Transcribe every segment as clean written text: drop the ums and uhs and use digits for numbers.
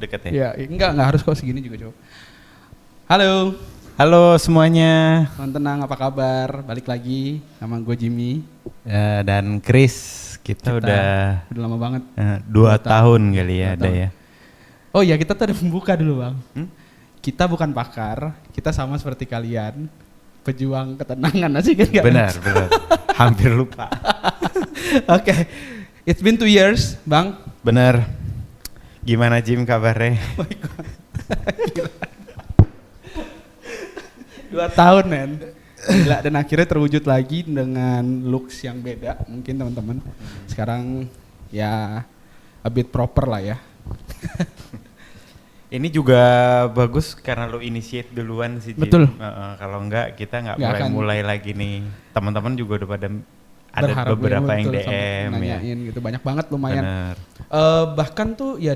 deket ya? Ya, enggak harus kok segini juga coba. Halo, Halo semuanya. teman tenang apa kabar? Balik lagi sama gue Jimmy. Dan Chris, kita udah udah lama banget. 2 tahun kali ya ada ya. Oh iya, kita tuh ada pembuka dulu bang. Kita bukan pakar, kita sama seperti kalian, pejuang ketenangan sih kan? Benar. Hampir lupa. Oke, it's been 2 years bang. Benar. Gimana Jim kabarnya? 2 tahun men. Gila, dan akhirnya terwujud lagi dengan looks yang beda mungkin teman-teman. Sekarang ya a bit proper lah ya. Ini juga bagus karena lo initiate duluan sih Jim. Betul. Kalau enggak kita nggak akan mulai lagi nih. Teman-teman juga udah pada ada berharap beberapa ya, yang betul, DM ya. nanyain gitu, banyak banget lumayan. Benar. Bahkan tuh ya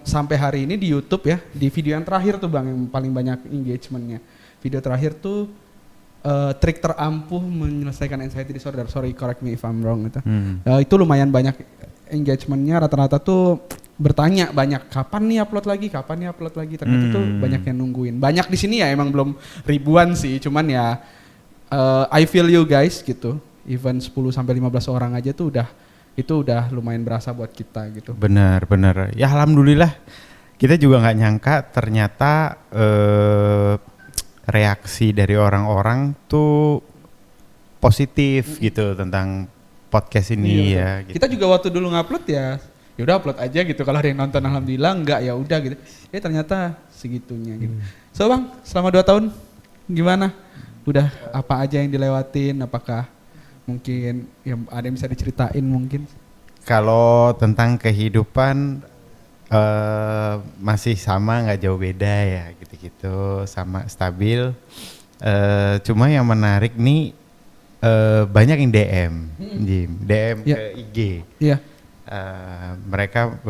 sampai hari ini di YouTube ya, di video yang terakhir tuh bang yang paling banyak engagementnya. Video terakhir tuh trik terampuh menyelesaikan anxiety disorder. Sorry, correct me if I'm wrong gitu. Itu lumayan banyak engagementnya, rata-rata tuh bertanya banyak kapan nih upload lagi. Ternyata tuh banyak yang nungguin. Banyak di sini ya emang belum ribuan sih, cuman ya I feel you guys gitu. Even 10 sampai 15 orang aja tuh udah lumayan berasa buat kita gitu. Benar. Ya alhamdulillah kita juga nggak nyangka ternyata reaksi dari orang-orang tuh positif gitu tentang podcast ini ya. Gitu. Kita juga waktu dulu ngupload ya udah upload aja gitu. Kalau ada yang nonton alhamdulillah, enggak ya udah gitu. Ternyata segitunya gitu. So bang, selama 2 tahun gimana? Udah apa aja yang dilewatin? Apakah mungkin yang ada yang bisa diceritain mungkin? Kalau tentang kehidupan masih sama, nggak jauh beda ya gitu-gitu, sama stabil. Cuma yang menarik nih banyak yang DM, Jim, DM ke IG. Iya. Mereka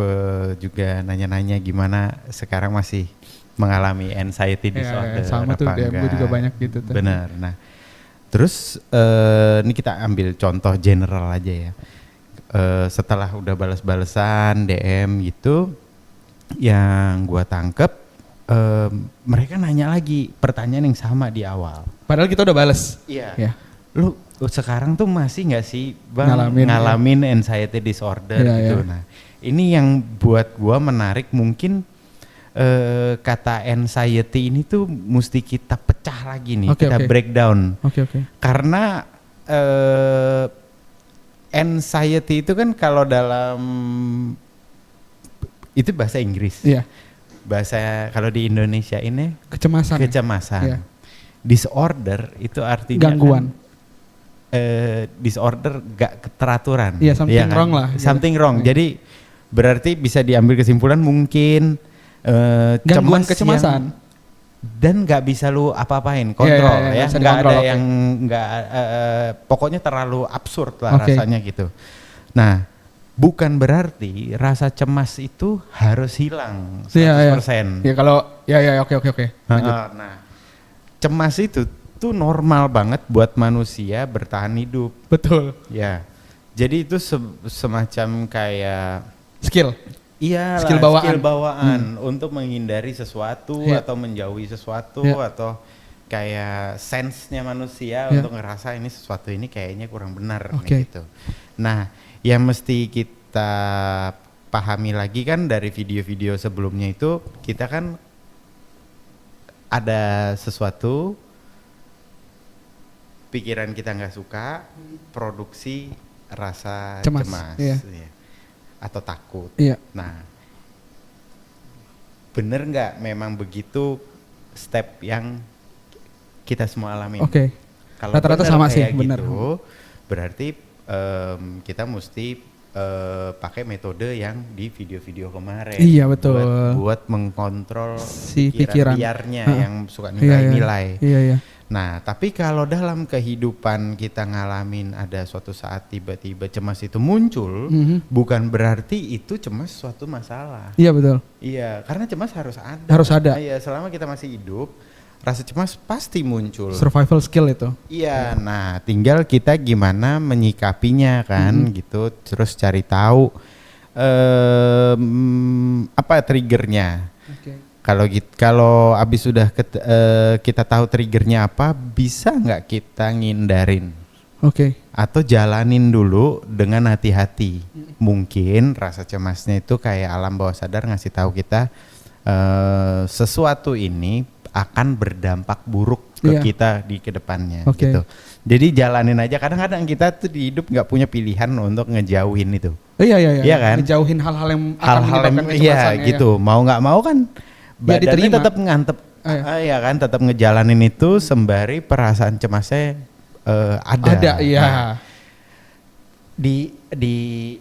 juga nanya-nanya gimana sekarang masih mengalami anxiety disorder. Sama tuh DM gue juga banyak gitu. Benar. Nah, terus ini kita ambil contoh general aja ya. Setelah udah balas-balesan DM gitu, yang gua tangkep mereka nanya lagi pertanyaan yang sama di awal. Padahal kita udah bales. Iya. Ya. Lu sekarang tuh masih nggak sih bang ngalamin anxiety disorder gitu. Nah, ini yang buat gua menarik mungkin. Kata anxiety ini tuh mesti kita pecah lagi nih, kita breakdown. Karena anxiety itu kan kalau dalam itu bahasa Inggris. Iya. Bahasa kalau di Indonesia ini kecemasan. Iya. Disorder itu artinya gangguan. Disorder gak keteraturan. Iya, something wrong lah. Something wrong. Jadi berarti bisa diambil kesimpulan mungkin gangguan kecemasan dan nggak bisa lu apa-apain kontrol ya nggak ada yang nggak pokoknya terlalu absurd lah rasanya gitu. Nah bukan berarti rasa cemas itu harus hilang 100%. Ya kalau oke. Nah cemas itu tuh normal banget buat manusia bertahan hidup. Betul. Ya jadi itu semacam kayak skill. Iya, skill bawaan untuk menghindari sesuatu atau menjauhi sesuatu atau kayak sense-nya manusia untuk ngerasa ini sesuatu ini kayaknya kurang benar gitu. Nah, yang mesti kita pahami lagi kan dari video-video sebelumnya itu kita kan ada sesuatu pikiran kita nggak suka, produksi rasa cemas. Ya. Atau takut. Iya. Nah, bener nggak memang begitu step yang kita semua alami? Kalau rata-rata sama sih, bener. Gitu, berarti kita mesti pakai metode yang di video-video kemarin. Iya betul. Buat mengkontrol si pikiran liarnya yang suka nilai-nilai. Iya. Nah, tapi kalau dalam kehidupan kita ngalamin ada suatu saat tiba-tiba cemas itu muncul, bukan berarti itu cemas suatu masalah. Iya betul. Iya, karena cemas harus ada. Harus ada. Iya, selama kita masih hidup, rasa cemas pasti muncul. Survival skill itu. Iya, nah tinggal kita gimana menyikapinya kan gitu, terus cari tahu apa triggernya. Oke. Kalau abis sudah kita tahu triggernya apa, bisa nggak kita ngindarin? Oke. Atau jalanin dulu dengan hati-hati. Mungkin rasa cemasnya itu kayak alam bawah sadar ngasih tahu kita sesuatu ini akan berdampak buruk ke kita di kedepannya gitu. Jadi jalanin aja. Kadang-kadang kita tuh di hidup nggak punya pilihan untuk ngejauhin itu. Iya kan? Ngejauhin hal-hal yang akan menyebabkan kecemasan. Iya gitu. Mau nggak mau kan badannya tetap ngantep. Iya kan, tetap ngejalanin itu sembari perasaan cemasnya ada. Iya. Nah,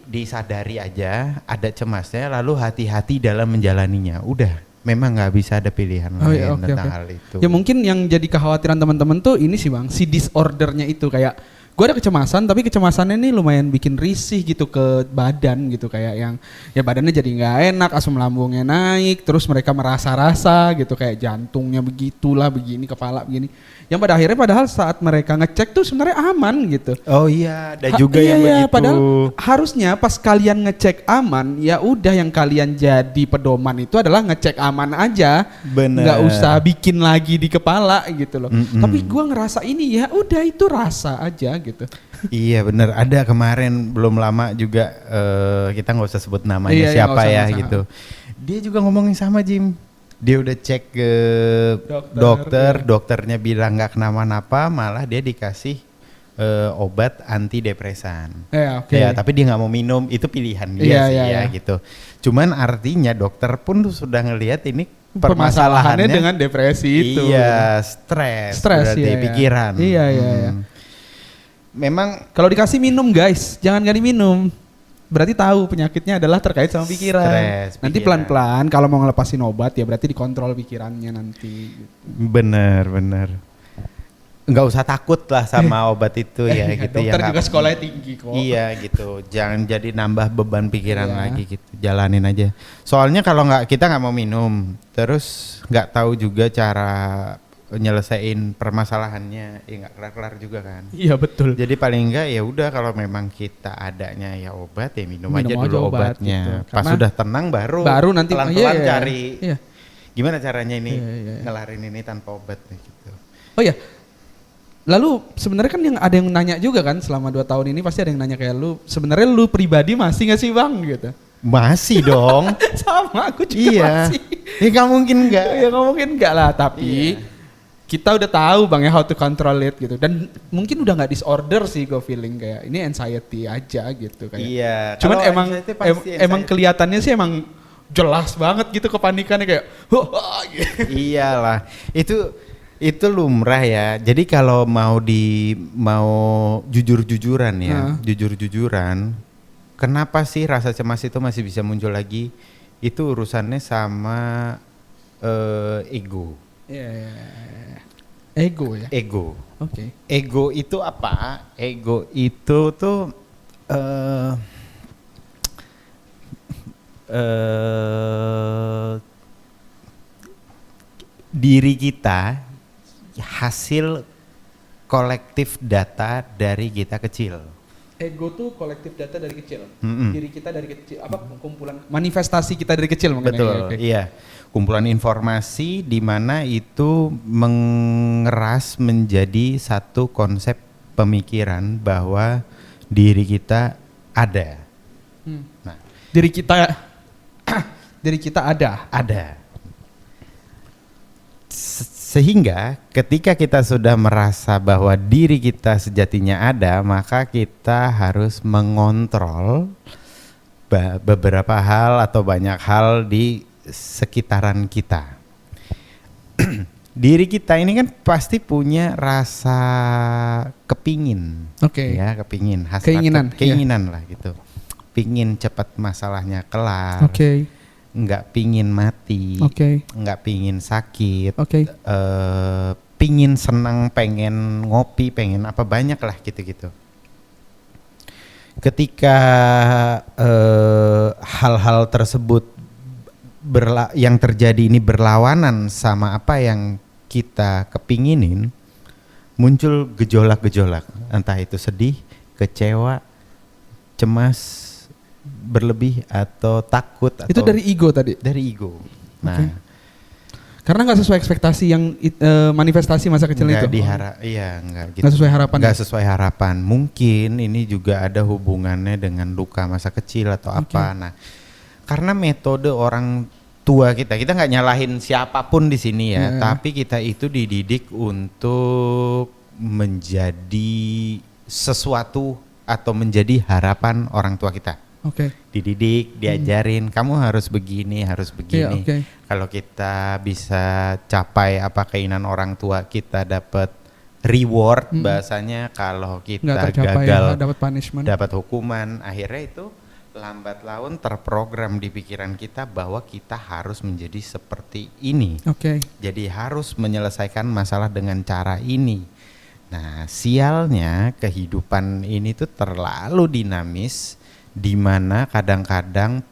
disadari aja ada cemasnya, lalu hati-hati dalam menjalaninya. Udah, memang nggak bisa ada pilihan lain tentang hal itu. Ya mungkin yang jadi kekhawatiran teman-teman tuh ini sih Bang, si disordernya itu kayak gue ada kecemasan, tapi kecemasannya nih lumayan bikin risih gitu ke badan gitu, kayak yang ya badannya jadi nggak enak, asam lambungnya naik, terus mereka merasa-rasa gitu, kayak jantungnya begitulah, begini, kepala begini. Yang pada akhirnya padahal saat mereka ngecek tuh sebenarnya aman gitu. Oh iya, ada juga yang begitu. Padahal harusnya pas kalian ngecek aman, ya udah yang kalian jadi pedoman itu adalah ngecek aman aja. Bener. Nggak usah bikin lagi di kepala gitu loh. Tapi gua ngerasa ini ya udah itu rasa aja gitu. Iya bener, ada kemarin belum lama juga kita nggak usah sebut namanya siapa ya gitu. Dia juga ngomongin sama Jim. Dia udah cek ke dokternya bilang nggak kenapa-napa, malah dia dikasih obat antidepresan. Ya, tapi dia nggak mau minum, itu pilihan dia gitu. Cuman artinya dokter pun tuh sudah ngelihat ini permasalahannya dengan depresi itu. Iya, stres berarti pikiran. Iya. Memang kalau dikasih minum guys, jangan gak diminum. Berarti tahu penyakitnya adalah terkait sama pikiran. Nanti pelan-pelan kalau mau ngelepasin obat ya berarti dikontrol pikirannya nanti. Bener. Nggak usah takut lah sama obat itu ya gitu. Dokter juga sekolahnya tinggi kok. Iya gitu. Jangan jadi nambah beban pikiran lagi gitu. Jalanin aja. Soalnya kalau kita nggak mau minum, terus nggak tahu juga cara nyelesain permasalahannya, ya nggak kelar-kelar juga kan. Iya betul. Jadi paling enggak ya udah, kalau memang kita adanya ya obat ya minum aja dulu obatnya. Gitu. Pas sudah tenang baru nanti pelan-pelan cari gimana caranya ini ngelarin ini tanpa obat gitu. Oh iya. Lalu sebenarnya kan yang ada yang nanya juga kan selama 2 tahun ini pasti ada yang nanya kayak lu, sebenarnya lu pribadi masih nggak sih Bang gitu? Masih dong. Sama aku juga masih. Ya nggak mungkin nggak. Ya nggak mungkin nggak lah, tapi kita udah tahu Bang ya how to control it gitu, dan mungkin udah nggak disorder sih, gue feeling kayak ini anxiety aja gitu kayak. Iya. Cuman emang kelihatannya sih emang jelas banget gitu kepanikannya kayak. Iyalah, itu lumrah ya. Jadi kalau mau jujur-jujuran ya, jujur-jujuran, kenapa sih rasa cemas itu masih bisa muncul lagi? Itu urusannya sama ego. Ego ya? Ego. Oke. Ego itu apa? Ego itu tuh diri kita hasil kolektif data dari kita kecil. Ego tuh kolektif data dari kecil. Diri kita dari kecil, apa kumpulan manifestasi kita dari kecil mungkin. Betul, iya. Kumpulan informasi di mana itu mengeras menjadi satu konsep pemikiran bahwa diri kita ada. Nah, diri kita ada. Sehingga ketika kita sudah merasa bahwa diri kita sejatinya ada, maka kita harus mengontrol beberapa hal atau banyak hal di sekitaran kita. Diri kita ini kan pasti punya rasa kepingin. Ya, kepingin, hasrat, keinginan lah gitu. Pingin cepat masalahnya kelar. Nggak pingin mati, nggak pingin sakit, pingin senang, pengen ngopi, pengen apa, banyak lah gitu-gitu. Ketika hal-hal tersebut yang terjadi ini berlawanan sama apa yang kita kepinginin, muncul gejolak-gejolak, entah itu sedih, kecewa, cemas, berlebih atau takut atau itu dari ego tadi. Dari ego. Nah, Okay. Karena nggak sesuai ekspektasi yang manifestasi masa kecil itu. Iya, nggak gitu. Nggak sesuai harapan. Nggak sesuai harapan. Mungkin ini juga ada hubungannya dengan luka masa kecil atau apa. Nah, karena metode orang tua kita nggak nyalahin siapapun di sini ya, tapi kita itu dididik untuk menjadi sesuatu atau menjadi harapan orang tua kita. Dididik, diajarin, kamu harus begini, harus begini. Kalau kita bisa capai apa keinginan orang tua, kita dapat reward, bahasanya. Kalau kita gagal, dapat punishment, dapat hukuman. Akhirnya itu lambat laun terprogram di pikiran kita bahwa kita harus menjadi seperti ini. Jadi harus menyelesaikan masalah dengan cara ini. Nah, sialnya kehidupan ini tuh terlalu dinamis, di mana kadang-kadang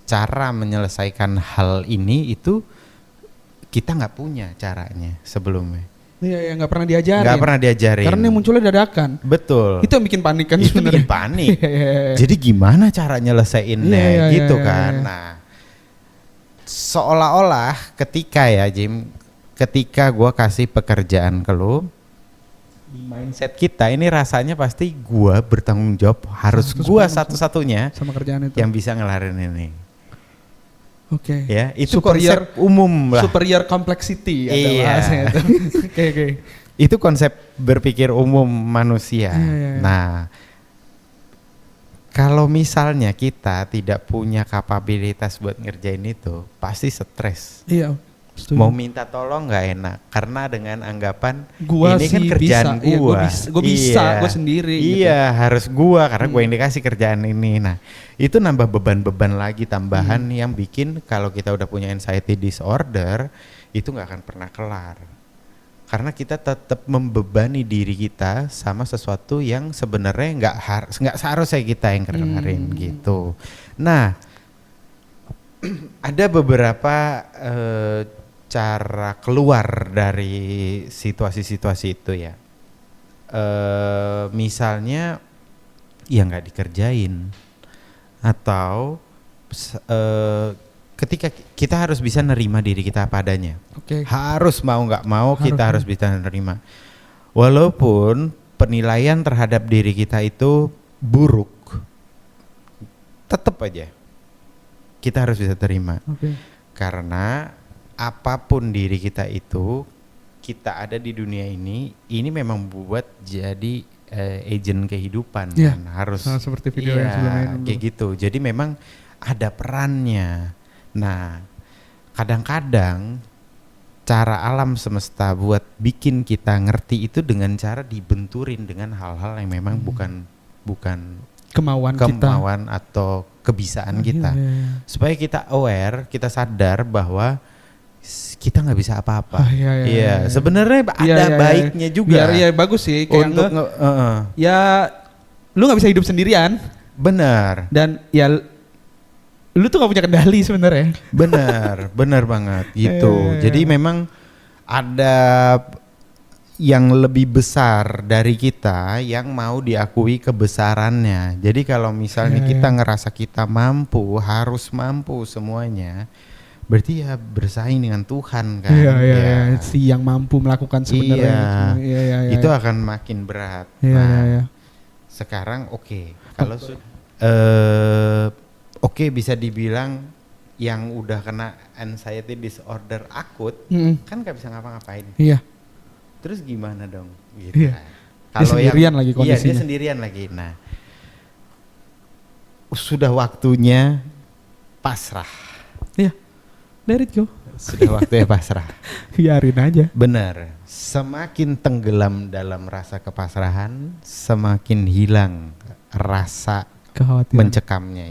cara menyelesaikan hal ini itu kita nggak punya caranya sebelumnya. Iya, nggak pernah diajarin. Nggak pernah diajarin. Karena munculnya dadakan. Betul. Itu yang bikin panik kan sebenarnya. Itu bikin panik. Jadi gimana cara nyelesainnya gitu kan. Nah, seolah-olah ketika ya Jim, ketika gua kasih pekerjaan ke lu, mindset kita ini rasanya pasti gua bertanggung jawab, harus gua satu-satunya sama kerjaan itu yang bisa ngelarin ini. Ya, itu superior, konsep umum lah. Superior complexity ada bahasanya itu. Itu konsep berpikir umum manusia. Nah, kalau misalnya kita tidak punya kapabilitas buat ngerjain itu, pasti stres. Iya. Setuju. Mau minta tolong nggak enak karena dengan anggapan gua ini kan kerjaan gua. Gue bisa, gue sendiri. Iya, gitu. Harus gua karena gua yang dikasih kerjaan ini. Nah, itu nambah beban-beban lagi tambahan yang bikin kalau kita udah punya anxiety disorder itu nggak akan pernah kelar. Karena kita tetap membebani diri kita sama sesuatu yang sebenarnya nggak seharusnya kita yang kelarin gitu. Nah, ada beberapa cara keluar dari situasi-situasi itu ya. Misalnya ya nggak dikerjain, atau ketika kita harus bisa nerima diri kita padanya. Harus mau nggak mau kita harus bisa nerima. Walaupun penilaian terhadap diri kita itu buruk, tetap aja kita harus bisa terima. Karena apapun diri kita itu, kita ada di dunia ini memang buat jadi agent kehidupan. Kan? Harus seperti video yang sebelumnya kayak gitu. Jadi memang ada perannya. Nah, kadang-kadang cara alam semesta buat bikin kita ngerti itu dengan cara dibenturin dengan hal-hal yang memang bukan kemauan atau kebisaan kita. Supaya kita aware, kita sadar bahwa kita nggak bisa apa-apa. Sebenarnya ada baiknya juga. Biar bagus sih. Kayak untuk ya lu nggak bisa hidup sendirian. Benar. Dan ya lu tuh nggak punya kendali sebenarnya. Benar banget gitu. Jadi memang ada yang lebih besar dari kita yang mau diakui kebesarannya. Jadi kalau misalnya kita ngerasa kita mampu, harus mampu semuanya, berarti ya bersaing dengan Tuhan kan. Si yang mampu melakukan sebenarnya. Itu akan makin berat. Sekarang kalau bisa dibilang yang udah kena anxiety disorder akut kan gak bisa ngapa-ngapain. Terus gimana dong? Gitu. Kalau dia sendirian lagi kondisinya. Dia sendirian lagi. Nah, sudah waktunya pasrah. Let it go. Sudah waktunya pasrah. Biarin aja. Benar. Semakin tenggelam dalam rasa kepasrahan, semakin hilang rasa kekhawatiran mencekamnya.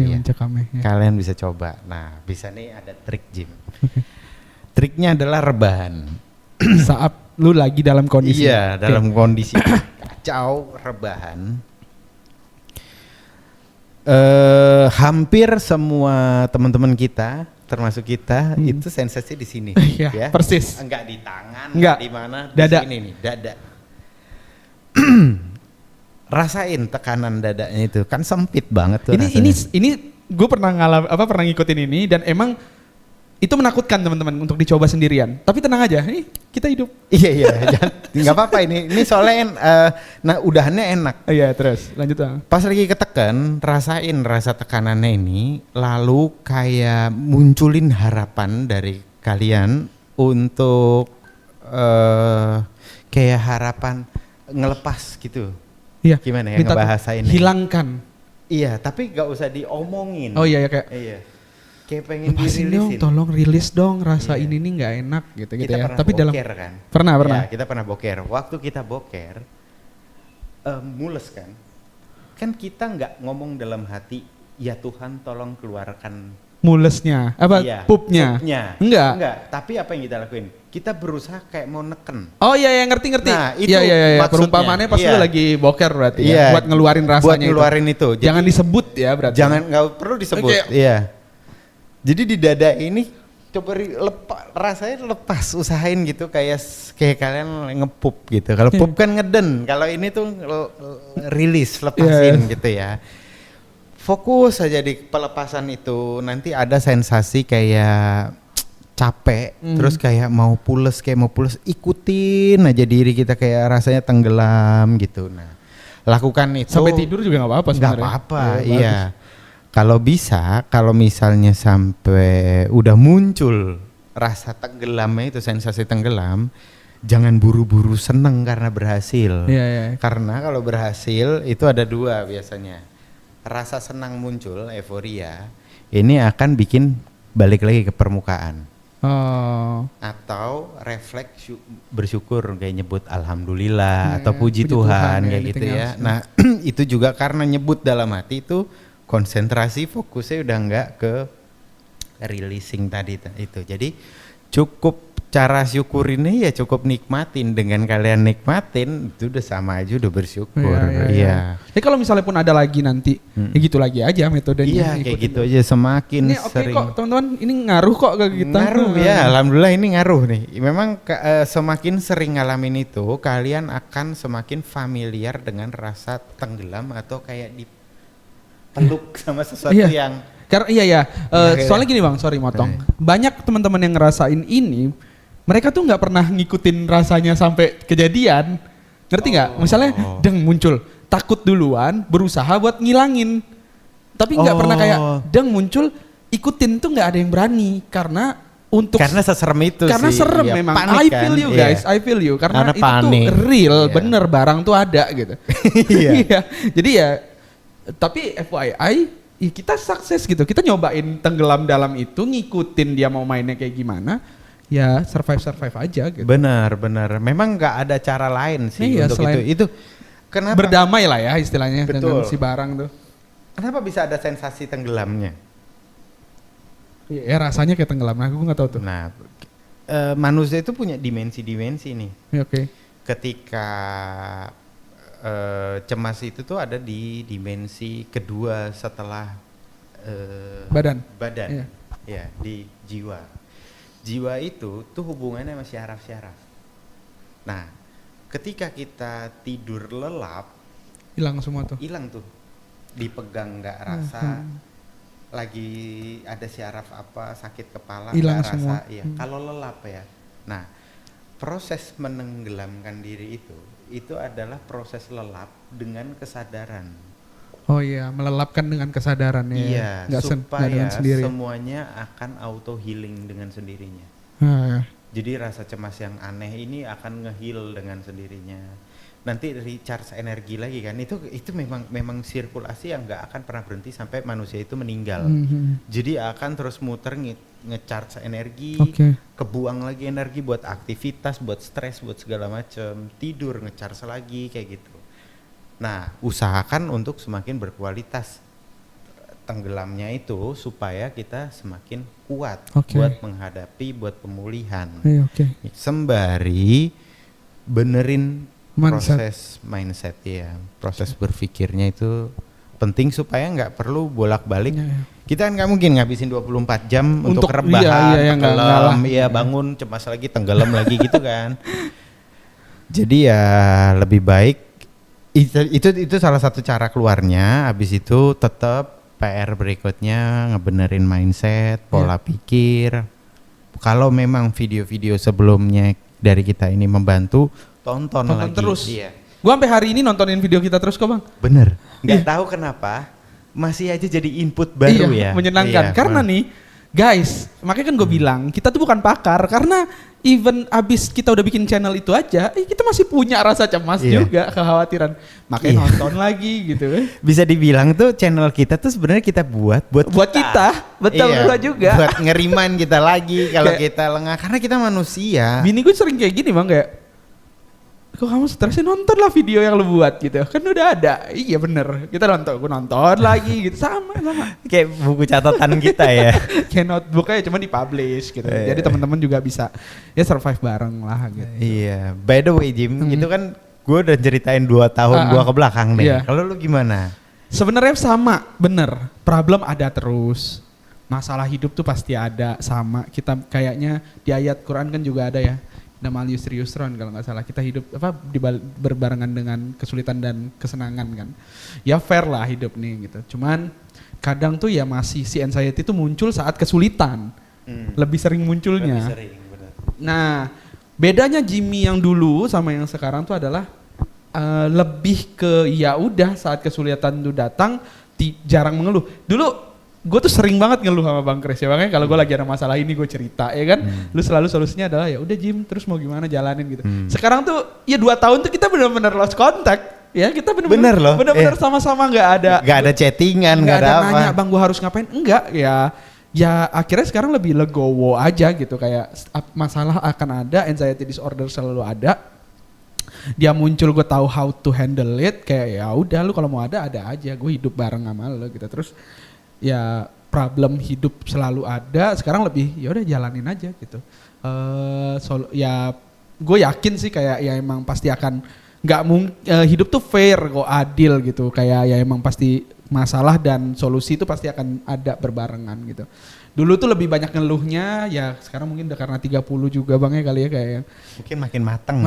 Kalian bisa coba. Nah, bisa nih ada trik Jim. Triknya adalah rebahan. Saat lu lagi dalam kondisi. Dalam kondisi kacau, rebahan. Hampir semua teman-teman kita, termasuk kita, itu sensasi di sini. Ya. Persis. Enggak di tangan, enggak di mana, di dada. sini nih, dada. rasain tekanan dadanya itu kan sempit banget tuh. Ini gue pernah pernah ngikutin ini dan emang itu menakutkan teman-teman untuk dicoba sendirian. Tapi tenang aja, kita hidup. Iya, nggak apa-apa ini soalnya nah udahannya enak. Iya terus lanjut bang. Pas lagi ketekan, rasain rasa tekanannya ini, lalu kayak munculin harapan dari kalian untuk kayak harapan ngelepas gitu. Iya. Gimana ya ngebahasainnya? Hilangkan. Iya, tapi nggak usah diomongin. Oh iya kayak. Iya. Kayak pengen lepasin dirilisin. dong, tolong rilis dong, rasa ini nih nggak enak gitu kita ya. Tapi dalam kan? Pernah. Ya, kita pernah boker. Waktu kita boker, mules kan? Kan kita nggak ngomong dalam hati, ya Tuhan tolong keluarkan mulesnya, apa pupnya? Enggak. Tapi apa yang kita lakuin? Kita berusaha kayak mau neken. Oh iya, ngerti. Nah, itu perumpamannya pas lu lagi boker berarti ya, buat ngeluarin rasanya. Buat ngeluarin itu. Jadi, jangan disebut ya berarti. Nggak perlu disebut. Iya. Jadi di dada ini coba rasanya lepas, usahain gitu kayak kalian ngepup gitu. Kalau pup kan ngeden, kalau ini tuh rilis, lepasin gitu ya. Fokus aja di pelepasan itu, nanti ada sensasi kayak capek, terus kayak mau pules, ikutin aja diri kita kayak rasanya tenggelam gitu. Nah, lakukan itu. Sampai tidur juga nggak apa-apa sebenarnya. Nggak apa-apa, iya. Kalau bisa, kalau misalnya sampai udah muncul rasa tenggelamnya itu, sensasi tenggelam, jangan buru-buru seneng karena berhasil. Iya. Karena kalau berhasil itu ada dua biasanya. Rasa senang muncul, euforia, ini akan bikin balik lagi ke permukaan. Oh. Atau refleks bersyukur kayak nyebut alhamdulillah atau puji Tuhan kayak gitu ya. Nah, itu juga karena nyebut dalam hati itu konsentrasi fokusnya udah nggak ke releasing tadi itu. Jadi cukup cara syukurinnya ya cukup nikmatin. Dengan kalian nikmatin itu udah sama aja, udah bersyukur. Iya. Jadi kalau misalnya pun ada lagi nanti, ya gitu lagi aja metodenya. Iya kayak gitu aja, semakin ini sering. Kok teman-teman, ini ngaruh kok ke kita. Ngaruh ya, alhamdulillah ini ngaruh nih. Memang semakin sering ngalamin itu, kalian akan semakin familiar dengan rasa tenggelam atau kayak dipeluk sama sesuatu yang. Karena soalnya gini bang, sorry motong. Banyak teman-teman yang ngerasain ini, mereka tuh nggak pernah ngikutin rasanya sampai kejadian, ngerti nggak? Misalnya deng muncul, takut duluan, berusaha buat ngilangin, tapi nggak pernah kayak deng muncul, ikutin tuh nggak ada yang berani karena seserem itu karena sih. serem memang. I feel you guys, I feel you karena itu panik. Tuh real, bener barang tuh ada gitu. Iya. Jadi ya, tapi FYI, kita sukses gitu, kita nyobain tenggelam dalam itu, ngikutin dia mau mainnya kayak gimana. Ya survive aja gitu. Benar. Memang nggak ada cara lain sih untuk itu. Kenapa? Berdamai lah ya istilahnya. Betul. Dengan si barang tuh. Kenapa bisa ada sensasi tenggelamnya? Ya rasanya kayak tenggelam. Aku nggak tahu tuh. Nah, manusia itu punya dimensi-dimensi nih. Oke. Ketika cemas itu tuh ada di dimensi kedua setelah badan. Ya, di jiwa. Jiwa itu tuh hubungannya sama syaraf-syaraf. Nah, ketika kita tidur lelap, hilang semua tuh. Hilang tuh. Dipegang nggak rasa, lagi ada syaraf apa, sakit kepala nggak rasa. Iya, kalau lelap ya. Nah, proses menenggelamkan diri itu adalah proses lelap dengan kesadaran. Oh iya, melelapkan dengan kesadaran ya. Iya, supaya sendiri. semuanya akan auto healing dengan sendirinya. Jadi rasa cemas yang aneh ini akan nge-heal dengan sendirinya. Nanti recharge energi lagi kan. Itu memang sirkulasi yang nggak akan pernah berhenti sampai manusia itu meninggal. Jadi akan terus muter nge-charge energi, kebuang lagi energi buat aktivitas, buat stres, buat segala macam. Tidur nge-charge lagi kayak gitu. Nah, usahakan untuk semakin berkualitas tenggelamnya itu supaya kita semakin kuat buat menghadapi, buat pemulihan. Sembari benerin proses mindset ya, proses berpikirnya itu penting supaya nggak perlu bolak-balik. Kita kan nggak mungkin ngabisin 24 jam untuk rebahan, tenggelam, bangun cemas lagi, tenggelam lagi gitu kan. Jadi ya lebih baik Itu salah satu cara keluarnya. Habis itu tetap PR berikutnya ngebenerin mindset, pola pikir. Kalau memang video-video sebelumnya dari kita ini membantu, tonton lagi terus. Iya. Gua sampai hari ini nontonin video kita terus kok, Bang. Bener. Nggak tahu kenapa masih aja jadi input baru ya. Menyenangkan. Karena nih, guys, makanya kan gue bilang kita tuh bukan pakar karena even abis kita udah bikin channel itu aja, kita masih punya rasa cemas juga, kekhawatiran. Makanya nonton lagi gitu. Bisa dibilang tuh channel kita tuh sebenarnya kita buat kita. Betul juga. Buat ngeriman kita lagi kalau kita lengah karena kita manusia. Bini gue sering kayak gini, Bang, kayak kok kamu stresnya, nontonlah video yang lu buat gitu. Kan udah ada. Iya bener. Kita gue nonton lagi gitu. Sama. Kayak buku catatan kita ya. Kayak notebook aja cuma dipublish gitu. Jadi teman-teman juga bisa ya survive bareng lah gitu. Iya. By the way Jim, itu kan gue udah ceritain 2 tahun gue ke belakang nih. Iya. Kalau lu gimana? Sebenarnya sama, bener. Problem ada terus. Masalah hidup tuh pasti ada, sama. Kita kayaknya di ayat Quran kan juga ada ya. Namal yusri yusron kalau nggak salah, kita hidup berbarengan dengan kesulitan dan kesenangan kan. Ya fair lah hidup nih gitu. Cuman kadang tuh ya masih si anxiety itu muncul saat kesulitan. Lebih sering munculnya. Lebih sering, benar. Nah, bedanya Jimmy yang dulu sama yang sekarang tuh adalah lebih ke ya udah saat kesulitan tuh datang jarang mengeluh. Dulu gue tuh sering banget ngeluh sama Bang Kris ya, makanya kalau gue lagi ada masalah ini gue cerita ya kan. Lu selalu solusinya adalah ya udah Jim, terus mau gimana jalanin gitu. Sekarang tuh ya 2 tahun tuh kita benar-benar lost contact ya, kita benar-benar sama-sama nggak ada chattingan, nggak ada apa. Nanya Bang gue harus ngapain, enggak ya akhirnya sekarang lebih legowo aja gitu, kayak masalah akan ada, anxiety disorder selalu ada. Dia muncul, gue tahu how to handle it, kayak ya udah lu kalau mau ada aja, gue hidup bareng sama lu gitu. Terus ya problem hidup selalu ada, sekarang lebih ya udah jalanin aja gitu. Ya gue yakin sih kayak ya emang pasti akan hidup tuh fair kok, adil gitu, kayak ya emang pasti masalah dan solusi itu pasti akan ada berbarengan gitu. Dulu tuh lebih banyak ngeluhnya, ya sekarang mungkin udah karena 30 juga Bang ya kali ya, kayak mungkin makin mateng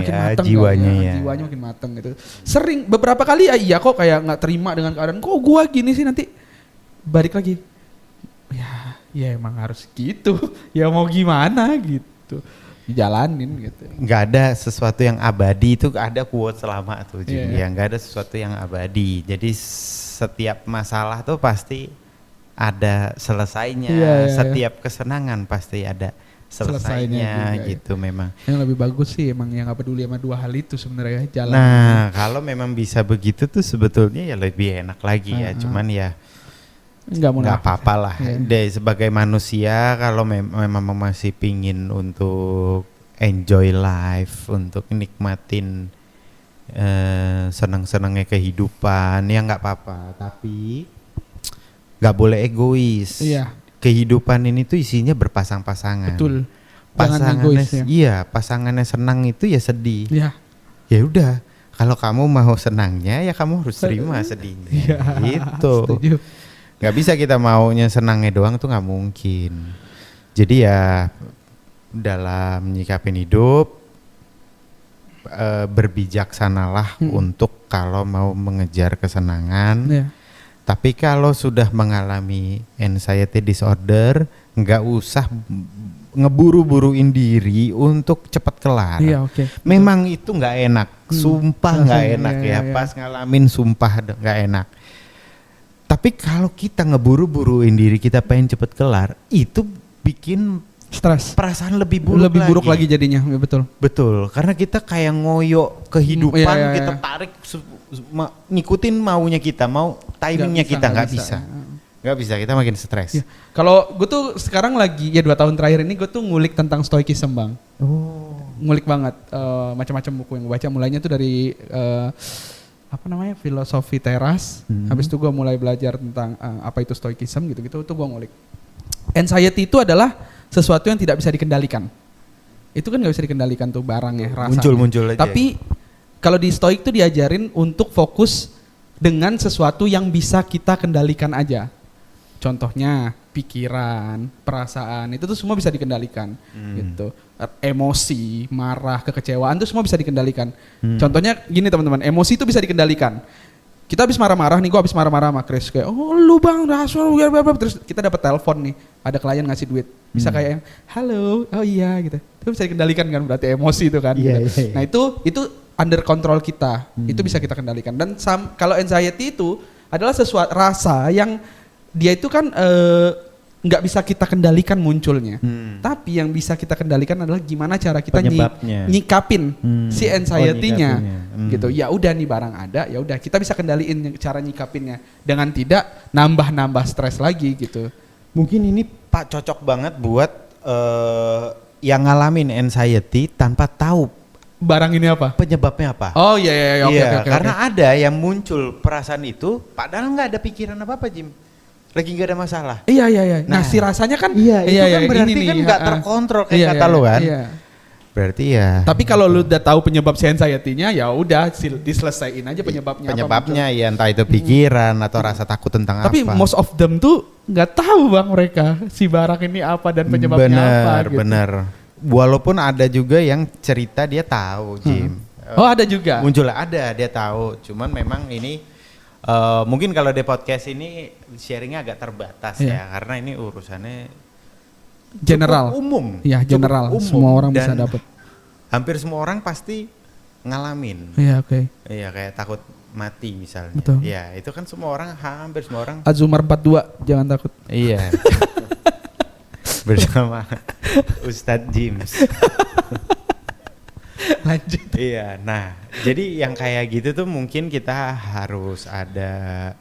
jiwanya ya. Jiwanya makin mateng gitu. Sering beberapa kali iya kok kayak nggak terima dengan keadaan, kok gua gini sih, nanti balik lagi. Ya emang harus gitu. Ya mau gimana gitu. Dijalanin gitu. Nggak ada sesuatu yang abadi, itu ada quote selama tuh Jim. Ya nggak ada sesuatu yang abadi. Jadi setiap masalah tuh pasti ada selesainya. Setiap kesenangan pasti ada selesainya gitu ya. Memang. Yang lebih bagus sih emang yang nggak peduli sama 2 hal itu sebenarnya jalan. Nah kalau memang bisa begitu tuh sebetulnya ya lebih enak lagi ya. Cuman ya nggak apa-apa lah. Sebagai manusia kalau memang masih pingin untuk enjoy life, untuk nikmatin senang-senangnya kehidupan, ya nggak apa-apa. Tapi nggak boleh egois. Iya. Kehidupan ini tuh isinya berpasang-pasangan. Betul. Pasangannya, pasangannya senang itu ya sedih. Iya. Ya udah. Kalau kamu mau senangnya ya kamu harus terima sedihnya. Iya. Gitu. Setuju. Gak bisa kita maunya senangnya doang tuh gak mungkin. Jadi ya dalam nyikapin hidup berbijaksanalah untuk kalau mau mengejar kesenangan. Tapi kalau sudah mengalami anxiety disorder, gak usah ngeburu-buruin diri untuk cepat kelar. Memang itu gak enak, sumpah gak enak ya. Pas ngalamin sumpah gak enak. Tapi kalau kita ngeburu-buruin diri kita pengen cepet kelar, itu bikin stres, perasaan lebih buruk lagi jadinya. Ya, betul, karena kita kayak ngoyo kehidupan, kita tarik ngikutin maunya kita, mau timingnya kita nggak bisa, kita makin stres. Kalau gue tuh sekarang lagi 2 tahun terakhir ini gue tuh ngulik tentang stoikism Bang. Ngulik banget macam-macam buku yang gue baca, mulainya tuh dari filosofi teras. Habis itu gue mulai belajar tentang apa itu stoikism gitu-gitu, tuh gue ngulik. Anxiety itu adalah sesuatu yang tidak bisa dikendalikan. Itu kan nggak bisa dikendalikan tuh barangnya, rasanya. Muncul aja. Tapi kalau di stoik tuh diajarin untuk fokus dengan sesuatu yang bisa kita kendalikan aja. Contohnya pikiran, perasaan itu tuh semua bisa dikendalikan gitu. Emosi, marah, kekecewaan itu semua bisa dikendalikan. Contohnya gini teman-teman, emosi itu bisa dikendalikan. Kita habis marah-marah nih, gue habis marah-marah sama Chris kayak, oh lu bang, terus kita dapat telepon nih, ada klien ngasih duit, bisa kayak yang, halo, oh iya gitu, itu bisa dikendalikan kan, berarti emosi itu kan. Iya, gitu. iya. Nah itu under control kita, itu bisa kita kendalikan. Dan kalau anxiety itu adalah sesuatu rasa yang dia itu kan nggak bisa kita kendalikan munculnya, tapi yang bisa kita kendalikan adalah gimana cara kita nyikapin si anxiety-nya, gitu. Ya udah nih barang ada, ya udah kita bisa kendaliin cara nyikapinnya dengan tidak nambah stres lagi gitu. Mungkin ini Pak cocok banget buat yang ngalamin anxiety tanpa tahu barang ini apa? Penyebabnya apa? Oh iya oke. Karena ada yang muncul perasaan itu, padahal nggak ada pikiran apa-apa, Jim. Lagi nggak ada masalah. Iya. Nah si rasanya kan, itu kan berarti kan nggak terkontrol kayak kata lo kan. Iya. Berarti ya. Tapi kalau lu udah tahu penyebab si anxiety-nya, ya udah diselesaiin aja penyebabnya. Penyebabnya ya entah itu pikiran atau rasa takut tentang Tapi apa. Tapi most of them tuh nggak tahu bang mereka si barang ini apa dan penyebabnya apa. Bener. Walaupun ada juga yang cerita dia tahu, Jim. Oh ada juga. Muncul ada dia tahu. Cuman memang ini mungkin kalau di podcast ini sharingnya agak terbatas ya, karena ini urusannya general, umum. Ya general, umum. Semua orang bisa dapat. Hampir semua orang pasti ngalamin. Iya oke. Iya kayak takut mati misalnya. Betul. Ya itu kan semua orang, hampir semua orang. Azumar 42, jangan takut. Iya. Bersama Ustadz James. Lanjut. Iya, nah jadi yang kayak gitu tuh mungkin kita harus ada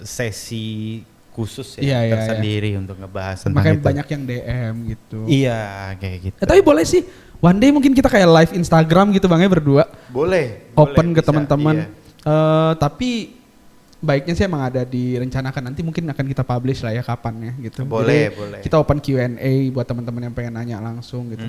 sesi khusus tersendiri untuk ngebahas tentang makanya itu. Banyak yang DM gitu. Iya, kayak gitu. Tapi boleh sih, one day mungkin kita kayak live Instagram gitu bang ya berdua. Boleh. Open ke bisa, teman-teman. Iya. Tapi baiknya sih emang ada direncanakan, nanti mungkin akan kita publish lah ya kapannya gitu. Boleh. Kita open Q&A buat teman-teman yang pengen nanya langsung gitu.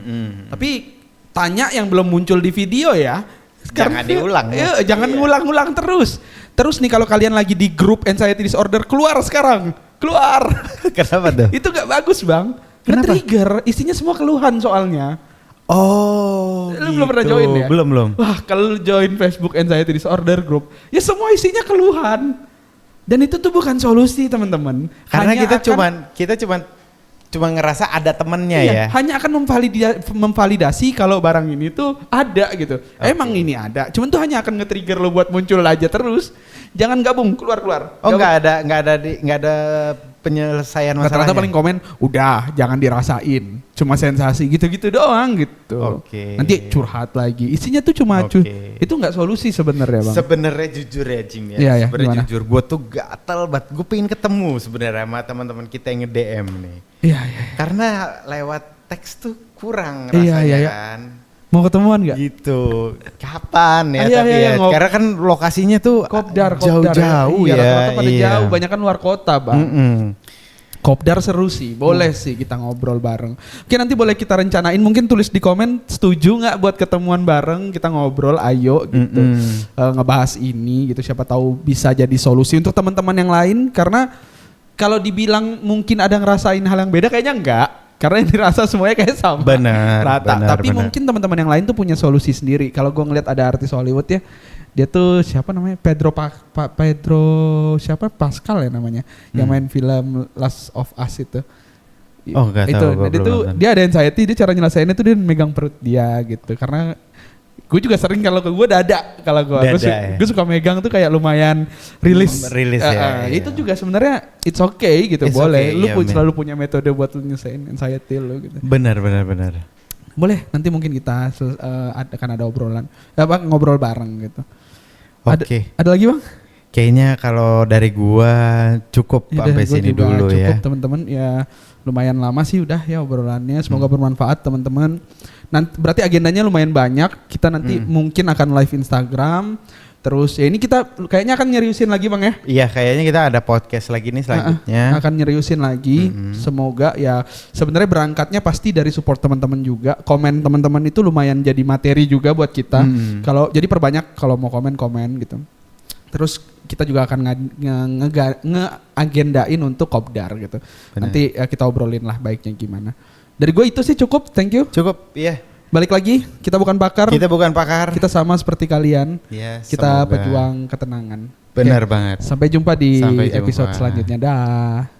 Tapi tanya yang belum muncul di video ya. Jangan diulang ya. Jangan ngulang-ngulang terus. Terus nih kalau kalian lagi di grup anxiety disorder, keluar sekarang. Keluar. Kenapa tuh? Itu gak bagus bang. Nge-trigger, isinya semua keluhan soalnya. Oh, lu belum pernah join ya? Belum. Wah, kalau lu join Facebook Anxiety Disorder Group, ya semua isinya keluhan. Dan itu tuh bukan solusi, teman-teman. Karena kita cuman ngerasa ada temennya ya. Hanya akan memvalidasi kalau barang ini tuh ada gitu. Okay. Emang ini ada, cuman tuh hanya akan nge-trigger lo buat muncul aja terus. Jangan gabung, keluar. Oh, nggak ada penyelesaian masalahnya. Rata-rata paling komen, udah jangan dirasain, cuma sensasi gitu-gitu doang gitu. Okay. Nanti curhat lagi. Isinya tuh cuma itu nggak solusi sebenarnya bang. Sebenarnya jujur ya Jim ya. Iya, sebenarnya jujur, gue tuh gatel banget. Gue pengen ketemu sebenarnya sama teman-teman kita yang nge-DM nih. Iya. Karena lewat teks tuh kurang rasanya kan. Mau ketemuan nggak? Gitu. Kapan ya? Karena kan lokasinya tuh Kopdar jauh-jauh ya. Rata-rata pada jauh, banyak kan luar kota bang. Kopdar seru sih, boleh sih kita ngobrol bareng. Oke, nanti boleh kita rencanain, mungkin tulis di komen setuju nggak buat ketemuan bareng, kita ngobrol, ayo gitu. Ngebahas ini gitu, siapa tahu bisa jadi solusi untuk teman-teman yang lain. Karena kalau dibilang mungkin ada ngerasain hal yang beda, kayaknya enggak. Karena yang dirasa semuanya kayak sama, rata. Tapi mungkin teman-teman yang lain tuh punya solusi sendiri. Kalau gue ngeliat ada artis Hollywood ya, dia tuh siapa namanya, Pedro Pascal ya namanya, yang main film Last of Us itu. Oh nggak tahu. Itu dia ada anxiety, dia cara nyelesainnya tuh dia megang perut dia gitu. Karena gue juga sering kalau gue dada, kalau gue suka megang tuh kayak lumayan rilis ya. Itu juga sebenarnya it's okay gitu, boleh. Lu selalu punya metode buat nyelesain anxiety lu gitu. Benar. Boleh, nanti mungkin kita akan ada obrolan, ngobrol bareng gitu. Oke. Ada lagi bang? Kayaknya kalau dari gua cukup sampai sini dulu ya. Cukup teman-teman ya, lumayan lama sih udah ya obrolannya. Semoga bermanfaat teman-teman. Nanti berarti agendanya lumayan banyak. Kita nanti mungkin akan live Instagram. Terus ya ini kita kayaknya akan nyeriusin lagi bang ya. Iya kayaknya kita ada podcast lagi nih selanjutnya. Akan nyeriusin lagi. Semoga ya sebenarnya berangkatnya pasti dari support teman-teman juga. Komen teman-teman itu lumayan jadi materi juga buat kita. Kalau jadi perbanyak kalau mau komen gitu. Terus kita juga akan nge-agendain untuk kopdar gitu. Bener. Nanti kita obrolin lah baiknya gimana. Dari gue itu sih cukup, thank you. Cukup, iya. Balik lagi, kita bukan pakar. Kita bukan pakar. Kita sama seperti kalian. Ya, kita semoga. pejuang ketenangan. Benar Oke. banget. Sampai jumpa di Sampai jumpa. episode selanjutnya. Dah.